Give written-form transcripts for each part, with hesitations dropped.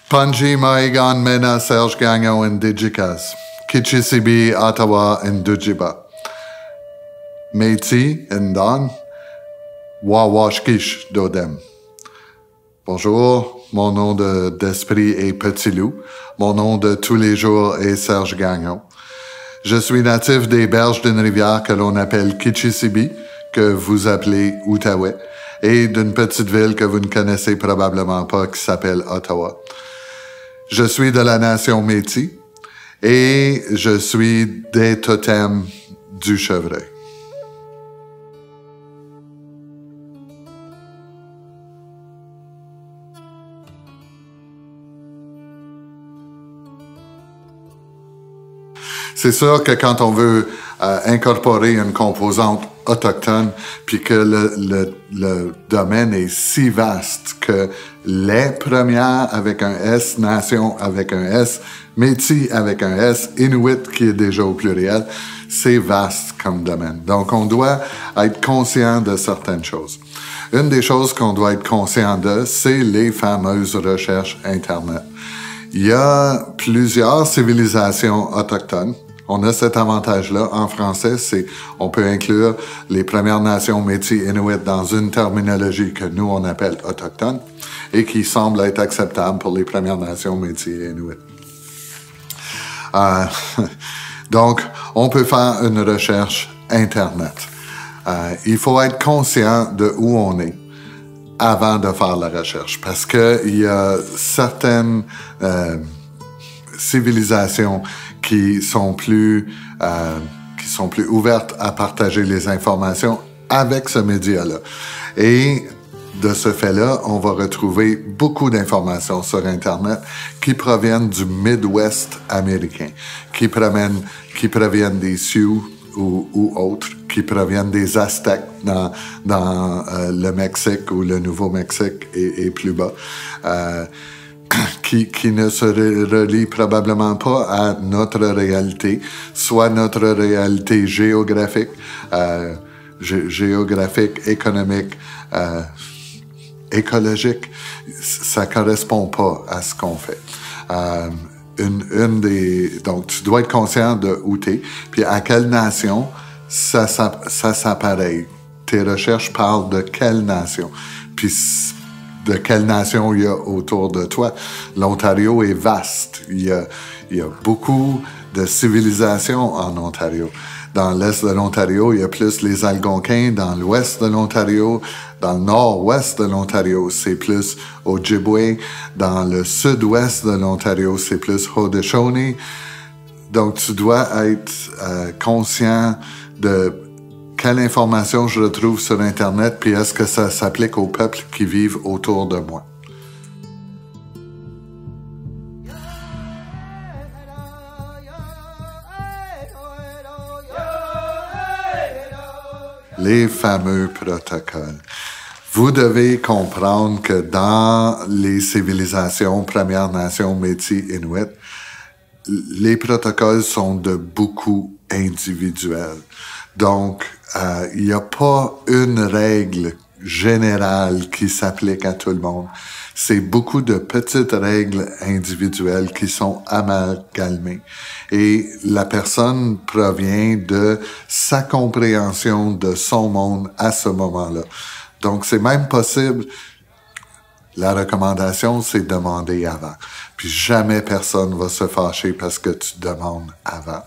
Panji Maigan Mena Serge Gagnon Indigikas, Kichisibi Ottawa Indujiba, Métis Indon, Wawashkish Dodem. Bonjour, mon nom d'esprit est Petit Loup, mon nom de tous les jours est Serge Gagnon. Je suis natif des berges d'une rivière que l'on appelle Kichisibi, que vous appelez Outaouais, et d'une petite ville que vous ne connaissez probablement pas qui s'appelle Ottawa. Je suis de la nation Métis et je suis des totems du chevreuil. C'est sûr que quand on veut incorporer une composante autochtone, puis que le domaine est si vaste que les premières avec un S, nation avec un S, Métis avec un S, Inuit qui est déjà au pluriel, c'est vaste comme domaine. Donc on doit être conscient de certaines choses. Une des choses qu'on doit être conscient de, c'est les fameuses recherches Internet. Il y a plusieurs civilisations autochtones. On a cet avantage-là. En français, on peut inclure les Premières Nations Métis Inuit dans une terminologie que nous, on appelle autochtone et qui semble être acceptable pour les Premières Nations Métis Inuit. Donc, on peut faire une recherche Internet. Il faut être conscient de où on est avant de faire la recherche parce qu'il y a certaines civilisations qui sont plus ouvertes à partager les informations avec ce média-là. Et de ce fait-là, on va retrouver beaucoup d'informations sur Internet qui proviennent du Midwest américain, qui proviennent des Sioux ou autres, qui proviennent des Aztèques dans le Mexique ou le Nouveau-Mexique et plus bas. Qui ne se relie probablement pas à notre réalité, soit notre réalité géographique, économique, écologique, ça correspond pas à ce qu'on fait. Donc, tu dois être conscient de où t'es, puis à quelle nation ça s'appareille. Tes recherches parlent de quelle nation, puis de quelle nation il y a autour de toi. L'Ontario est vaste. Il y a beaucoup de civilisations en Ontario. Dans l'est de l'Ontario, il y a plus les Algonquins. Dans l'ouest de l'Ontario, dans le nord-ouest de l'Ontario, c'est plus Ojibwe. Dans le sud-ouest de l'Ontario, c'est plus Haudenosaunee. Donc, tu dois être conscient de quelle information je retrouve sur Internet, puis est-ce que ça s'applique aux peuples qui vivent autour de moi. Les fameux protocoles. Vous devez comprendre que dans les civilisations Premières Nations Métis Inuit, les protocoles sont de beaucoup individuels. Donc, il n'y a pas une règle générale qui s'applique à tout le monde. C'est beaucoup de petites règles individuelles qui sont amalgamées. Et la personne provient de sa compréhension de son monde à ce moment-là. Donc, c'est même possible. La recommandation, c'est demander avant. Puis jamais personne va se fâcher parce que tu demandes avant.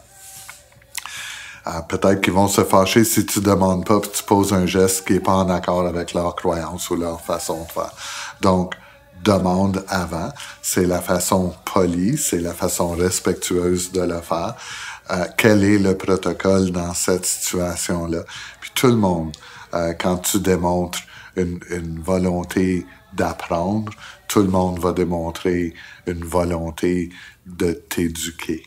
Peut-être qu'ils vont se fâcher si tu demandes pas puis tu poses un geste qui est pas en accord avec leur croyance ou leur façon de faire. Donc, demande avant. C'est la façon polie, c'est la façon respectueuse de le faire. Quel est le protocole dans cette situation-là? Puis tout le monde, quand tu démontres une volonté d'apprendre, tout le monde va démontrer une volonté de t'éduquer.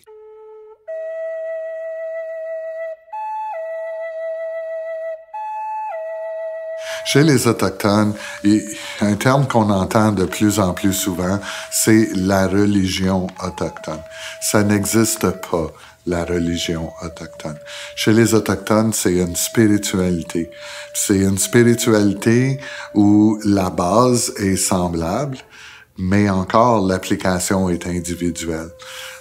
Chez les Autochtones, un terme qu'on entend de plus en plus souvent, c'est la religion autochtone. Ça n'existe pas la religion autochtone. Chez les Autochtones, c'est une spiritualité. C'est une spiritualité où la base est semblable, mais encore l'application est individuelle.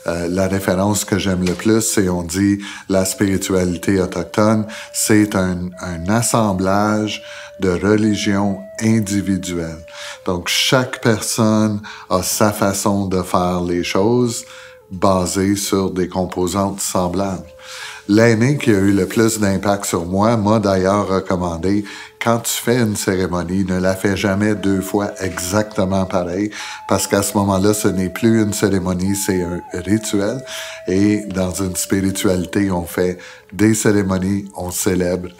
La référence que j'aime le plus, c'est on dit la spiritualité autochtone, c'est un assemblage de religions individuelles. Donc, chaque personne a sa façon de faire les choses basée sur des composantes semblables. L'aîné qui a eu le plus d'impact sur moi m'a d'ailleurs recommandé, quand tu fais une cérémonie, ne la fais jamais 2 fois exactement pareil, parce qu'à ce moment-là, ce n'est plus une cérémonie, c'est un rituel. Et dans une spiritualité, on fait des cérémonies, on célèbre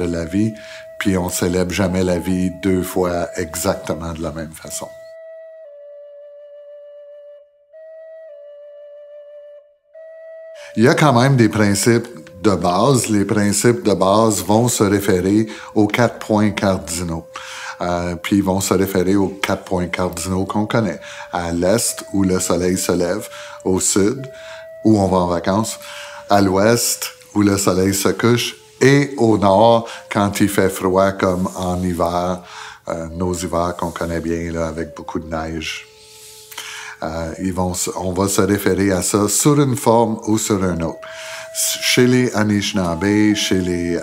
la vie, puis on célèbre jamais la vie 2 fois exactement de la même façon. Il y a quand même des principes de base. Les principes de base vont se référer aux 4 points cardinaux. Puis ils vont se référer aux 4 points cardinaux qu'on connaît. À l'est, où le soleil se lève. Au sud, où on va en vacances. À l'ouest, où le soleil se couche. Et au nord, quand il fait froid, comme en hiver. Nos hivers qu'on connaît bien, là, avec beaucoup de neige. On va se référer à ça sur une forme ou sur une autre. Chez les Anishinaabe, chez les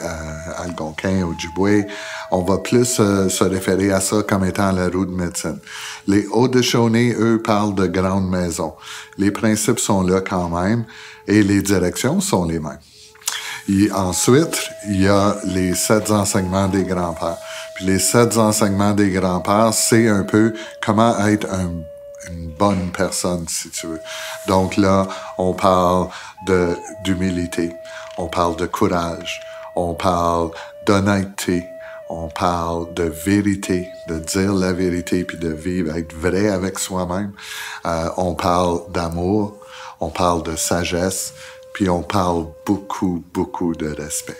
Algonquins, Ojibwe, on va plus se référer à ça comme étant la roue de médecine. Les Haudenosaunee, eux, parlent de grandes maisons. Les principes sont là quand même et les directions sont les mêmes. Ensuite, il y a les 7 enseignements des grands-pères. Puis les 7 enseignements des grands-pères, c'est un peu comment être une bonne personne, si tu veux. Donc là, on parle d'humilité, on parle de courage, on parle d'honnêteté, on parle de vérité, de dire la vérité puis de vivre, être vrai avec soi-même. On parle d'amour, on parle de sagesse, puis on parle beaucoup, beaucoup de respect.